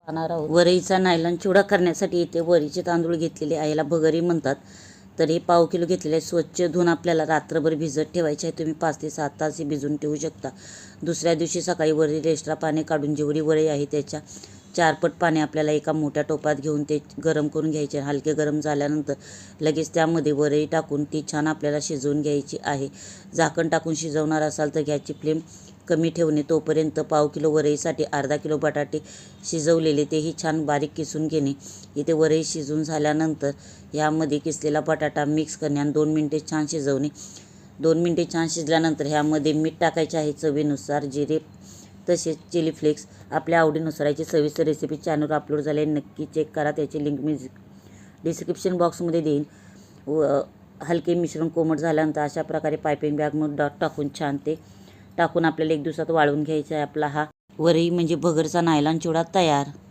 पाहणार आहोत. वरईचा नायलॉन चिवडा करण्यासाठी इथे वरीचे तांदूळ घेतलेले आहे, याला भगरी म्हणतात. तर हे पाव किलो घेतलेले आहे. स्वच्छ धुवून आपल्याला रात्रभर भिजत ठेवायचे आहे. तुम्ही 5 ते 7 तास हे भिजून ठेवू शकता. दुसऱ्या दिवशी सकाळी वरील एक्स्ट्रा पाणी काढून जेवढी वरई आहे त्याच्या 4 पट पाणी आपल्याला एका मोठ्या टोपात घेऊन ते गरम करून घ्यायचे. हलके गरम झाल्यानंतर लगेच त्यामध्ये वरई टाकून ती छान आपल्याला शिजवून घ्यायची आहे. झाकण टाकून शिजवणार असाल तर गॅसची फ्लेम कमी ठेवणे. तोपर्यंत पाव किलो वरईसाठी अर्धा किलो बटाटे शिजवलेले तेही छान बारीक किसून घेणे. इथे वरई शिजून झाल्यानंतर ह्यामध्ये किसलेला बटाटा मिक्स करणे आणि 2 मिनिटे छान शिजवणे. 2 मिनिटे छान शिजल्यानंतर ह्यामध्ये मीठ टाकायचे आहे चवीनुसार, जिरे तसेच चिली फ्लेक्स आपल्या आवडीनुसार. याची सविस्तर रेसिपी चॅनलवर अपलोड झाली आहे, नक्की चेक करा. त्याची लिंक मी डिस्क्रिप्शन बॉक्समध्ये देईन. हलके मिश्रण कोमट झाल्यानंतर अशा प्रकारे पायपिंग बॅगमध्ये डॉट टाकून छान ते टाकून आपल्याला 1 दिवसात वाळवून घ्यायचा आहे. आपला हा वरई म्हणजे भगरचा नायलॉन चिवडा तयार.